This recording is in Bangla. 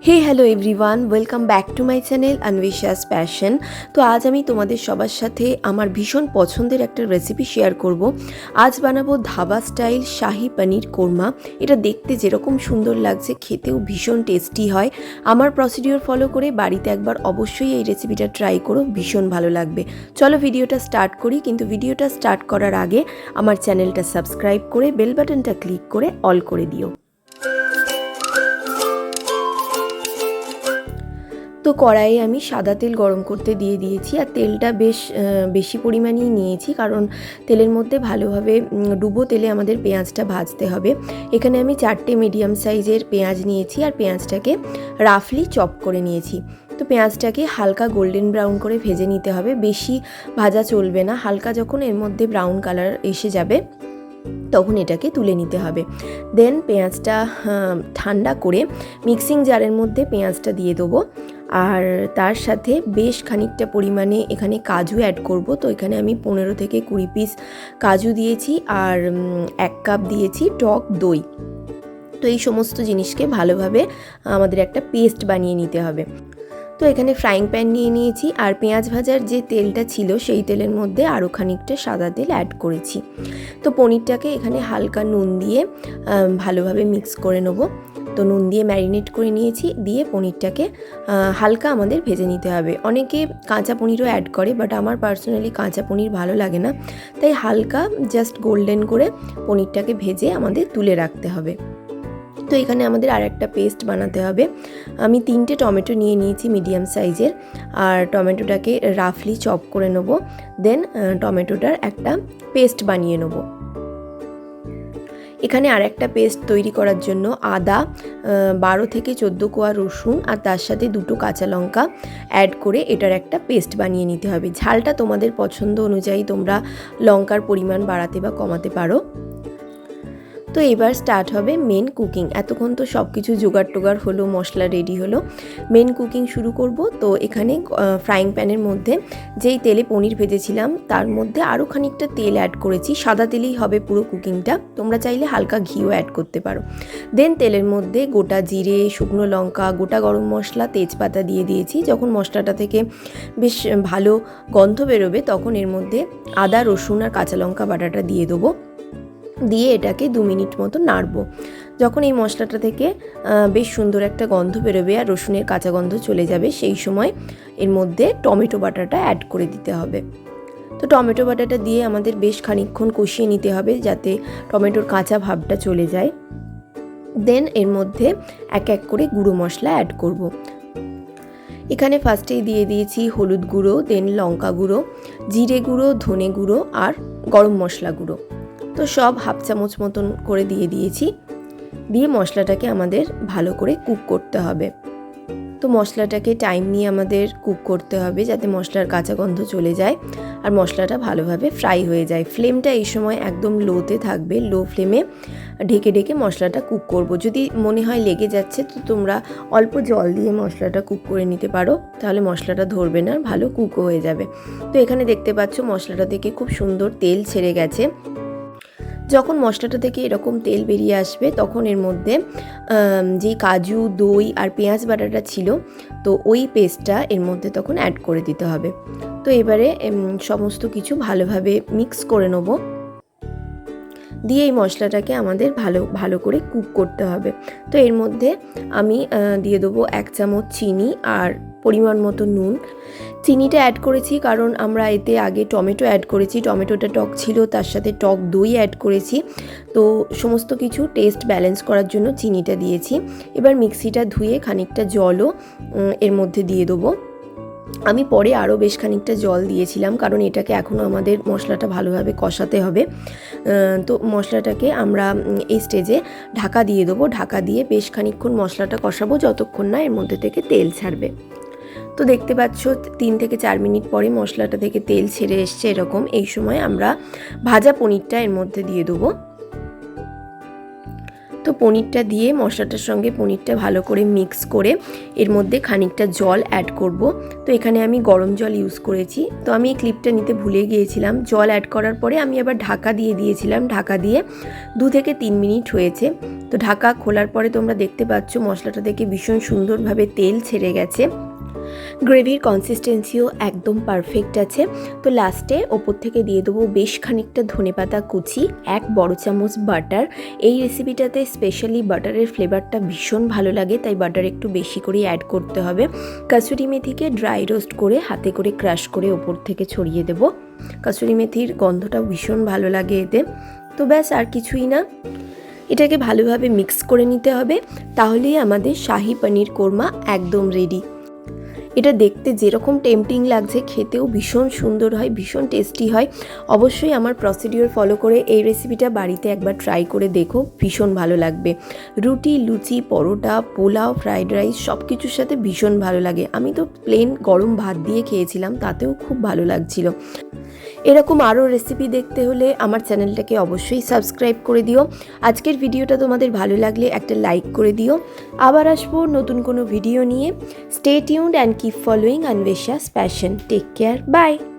Hey hello everyone, welcome back to my channel Anwesha's passion. তো আজ আমি তোমাদের সবার সাথে আমার ভীষণ পছন্দের একটা রেসিপি শেয়ার করব। আজ বানাবো ধাবা স্টাইল শাহি পনির কোরমা। এটা দেখতে যেরকম সুন্দর লাগছে, খেতেও ভীষণ টেস্টি হয়। আমার প্রসিডিওর ফলো করে বাড়িতে একবার অবশ্যই এই রেসিপিটা ট্রাই করো, ভীষণ ভালো লাগবে। চলো ভিডিওটা স্টার্ট করি, কিন্তু ভিডিওটা স্টার্ট করার আগে আমার চ্যানেলটা সাবস্ক্রাইব করে বেল বাটনটা ক্লিক করে অল করে দিও। তো কড়াইয়ে আমি সাদা তেল গরম করতে দিয়ে দিয়েছি, আর তেলটা বেশি পরিমাণেই নিয়েছি, কারণ তেলের মধ্যে ভালোভাবে ডুবো তেলে আমাদের পেঁয়াজটা ভাজতে হবে। এখানে আমি 4টে মিডিয়াম সাইজের পেঁয়াজ নিয়েছি, আর পেঁয়াজটাকে রাফলি চপ করে নিয়েছি। তো পেঁয়াজটাকে হালকা গোল্ডেন ব্রাউন করে ভেজে নিতে হবে, বেশি ভাজা চলবে না। হালকা যখন এর মধ্যে ব্রাউন কালার এসে যাবে তখন এটাকে তুলে নিতে হবে। দেন পেঁয়াজটা ঠান্ডা করে মিক্সিং জারের মধ্যে পেঁয়াজটা দিয়ে দেবো, আর তার সাথে বেশ খানিকটা পরিমাণে এখানে কাজু অ্যাড করব। তো এখানে আমি 15 থেকে 20 পিস কাজু দিয়েছি, আর 1 কাপ দিয়েছি টক দই। তো এই সমস্ত জিনিসকে ভালোভাবে আমাদের একটা পেস্ট বানিয়ে নিতে হবে। তো এখানে ফ্রাইং প্যান নিয়ে নিয়েছি, আর পেঁয়াজ ভাজার যে তেলটা ছিল সেই তেলের মধ্যে আরও খানিকটা সাদা তেল অ্যাড করেছি। তো পনিরটাকে এখানে হালকা নুন দিয়ে ভালোভাবে মিক্স করে নেব। তো নুন দিয়ে ম্যারিনেট করে নিয়েছি, দিয়ে পনিরটাকে হালকা আমাদের ভেজে নিতে হবে। অনেকে কাঁচা পনিরও অ্যাড করে, বাট আমার পার্সোনালি কাঁচা পনির ভালো লাগে না, তাই হালকা জাস্ট গোল্ডেন করে পনিরটাকে ভেজে আমাদের তুলে রাখতে হবে। তো এখানে আমাদের আর একটা পেস্ট বানাতে হবে। আমি 3টে টমেটো নিয়ে নিয়েছি মিডিয়াম সাইজের, আর টমেটোটাকে রাফলি চপ করে নেব। দেন টমেটোটার একটা পেস্ট বানিয়ে নেব। এখানে আর একটা পেস্ট তৈরি করার জন্য আদা, 12 থেকে 14 কোয়া রসুন, আর তার সাথে 2টো কাঁচা লঙ্কা অ্যাড করে এটার একটা পেস্ট বানিয়ে নিতে হবে। ঝালটা তোমাদের পছন্দ অনুযায়ী তোমরা লঙ্কার পরিমাণ বাড়াতে বা কমাতে পারো। তো এবার স্টার্ট হবে মেন কুকিং। এতক্ষণ তো সব কিছু জোগাড় টোগাড় হলো, মশলা রেডি হলো, মেন কুকিং শুরু করব। তো এখানে ফ্রাইং প্যানের মধ্যে যেই তেলে পনির ভেজেছিলাম তার মধ্যে আরও খানিকটা তেল অ্যাড করেছি। সাদা তেলেই হবে পুরো কুকিংটা, তোমরা চাইলে হালকা ঘিও অ্যাড করতে পারো। দেন তেলের মধ্যে গোটা জিরে, শুকনো লঙ্কা, গোটা গরম মশলা, তেজপাতা দিয়ে দিয়েছি। যখন মশলাটা থেকে বেশ ভালো গন্ধ বেরোবে তখন এর মধ্যে আদা, রসুন আর কাঁচা লঙ্কা বাটাটা দিয়ে দেবো। দিয়ে এটাকে 2 মিনিট মতো নাড়বো। যখন এই মশলাটা থেকে বেশ সুন্দর একটা গন্ধ বেরোবে আর রসুনের কাঁচা গন্ধ চলে যাবে, সেই সময় এর মধ্যে টমেটো বাটাটা অ্যাড করে দিতে হবে। তো টমেটো বাটাটা দিয়ে আমাদের বেশ খানিকক্ষণ কষিয়ে নিতে হবে, যাতে টমেটোর কাঁচা ভাবটা চলে যায়। দেন এর মধ্যে এক এক করে গুঁড়ো মশলা অ্যাড করব। এখানে ফার্স্টেই দিয়ে দিয়েছি হলুদ গুঁড়ো, দেন লঙ্কা গুঁড়ো, জিরে গুঁড়ো, ধনে গুঁড়ো আর গরম মশলা গুঁড়ো। তো সব হাফ চামচ মতন করে দিয়ে দিয়েছি। দিয়ে মশলাটাকে আমাদের ভালো করে কুক করতে হবে। তো মশলাটাকে টাইম নিয়ে আমাদের কুক করতে হবে, যাতে মশলার কাঁচা গন্ধ চলে যায় আর মশলাটা ভালোভাবে ফ্রাই হয়ে যায়। ফ্লেমটা এই সময় একদম লোতে থাকবে, লো ফ্লেমে ঢেকে ঢেকে মশলাটা কুক করব। যদি মনে হয় লেগে যাচ্ছে তো তোমরা অল্প জল দিয়ে মশলাটা কুক করে নিতে পারো, তাহলে মশলাটা ধরবে না, ভালো কুকও হয়ে যাবে। তো এখানে দেখতে পাচ্ছ মশলাটা থেকে খুব সুন্দর তেল ছেড়ে গেছে। যখন মশলাটা থেকে এরকম তেল বেরিয়ে আসবে তখন এর মধ্যে যে কাজু, দই আর পেঁয়াজ বাটাটা ছিল, তো ওই পেস্টটা এর মধ্যে তখন অ্যাড করে দিতে হবে। তো এবারে সমস্ত কিছু ভালোভাবে মিক্স করে নেব। দিয়ে এই মশলাটাকে আমাদের ভালো করে কুক করতে হবে। তো এর মধ্যে আমি দিয়ে দেবো 1 চামচ চিনি আর পরিমাণ মতো নুন। চিনিটা অ্যাড করেছি কারণ আমরা এতে আগে টমেটো অ্যাড করেছি, টমেটোটা টক ছিল, তার সাথে টক দই অ্যাড করেছি। তো সমস্ত কিছু টেস্ট ব্যালেন্স করার জন্য চিনিটা দিয়েছি। এবার মিক্সিটা ধুয়ে খানিকটা জলও এর মধ্যে দিয়ে দেবো। আমি পরে আরও বেশ খানিকটা জল দিয়েছিলাম, কারণ এটাকে এখনও আমাদের মশলাটা ভালোভাবে কষাতে হবে। তো মশলাটাকে আমরা এই স্টেজে ঢাকা দিয়ে দেবো। ঢাকা দিয়ে বেশ খানিকক্ষণ মশলাটা কষাবো, যতক্ষণ না এর মধ্যে থেকে তেল ছাড়বে। তো দেখতে পাচ্ছ 3 থেকে 4 মিনিট পরে মশলাটা থেকে তেল ছেড়ে এসছে এরকম। এই সময় আমরা ভাজা পনিরটা এর মধ্যে দিয়ে দেবো। তো পনিরটা দিয়ে মশলাটার সঙ্গে পনিরটা ভালো করে মিক্স করে এর মধ্যে খানিকটা জল অ্যাড করব। তো এখানে আমি গরম জল ইউজ করেছি। তো আমি এই ক্লিপটা নিতে ভুলে গিয়েছিলাম। জল অ্যাড করার পরে আমি আবার ঢাকা দিয়ে দিয়েছিলাম। ঢাকা দিয়ে 2 থেকে 3 মিনিট হয়েছে। তো ঢাকা খোলার পরে তোমরা দেখতে পাচ্ছ মশলাটা থেকে ভীষণ সুন্দরভাবে তেল ছেড়ে গেছে। গ্রেভির কনসিস্টেন্সিও একদম পারফেক্ট আছে। তো লাস্টে ওপর থেকে দিয়ে দেবো বেশ খানিকটা ধনেপাতা কুচি, 1 বড় চামচ বাটার। এই রেসিপিটাতে স্পেশালি বাটারের ফ্লেভারটা ভীষণ ভালো লাগে, তাই বাটার একটু বেশি করে অ্যাড করতে হবে। কাসুরি মেথিকে ড্রাই রোস্ট করে হাতে করে ক্রাশ করে ওপর থেকে ছড়িয়ে দেবো। কাসুরি মেথির গন্ধটা ভীষণ ভালো লাগে এতে। তো ব্যাস, আর কিছুই না। এটাকে ভালোভাবে মিক্স করে নিতে হবে, তাহলেই আমাদের শাহি পনির কোরমা একদম রেডি। এটা দেখতে যেরকম টেম্পটিং লাগছে, খেতেও ভীষণ সুন্দর হয়, ভীষণ টেস্টি হয়। অবশ্যই আমার প্রসিডিওর ফলো করে এই রেসিপিটা বাড়িতে একবার ট্রাই করে দেখো, ভীষণ ভালো লাগবে। রুটি, লুচি, পরোটা, পোলাও, ফ্রাইড রাইস সব কিছুর সাথে ভীষণ ভালো লাগে। আমি তো প্লেন গরম ভাত দিয়ে খেয়েছিলাম, তাতেও খুব ভালো লাগছিল। এরকম আরও রেসিপি দেখতে হলে আমার চ্যানেলটাকে অবশ্যই সাবস্ক্রাইব করে দিও। আজকের ভিডিওটা তোমাদের ভালো লাগলে একটা লাইক করে দিও। আবার আসবো নতুন কোনো ভিডিও নিয়ে। Stay tuned and keep following Anwesha's passion. Take care, by.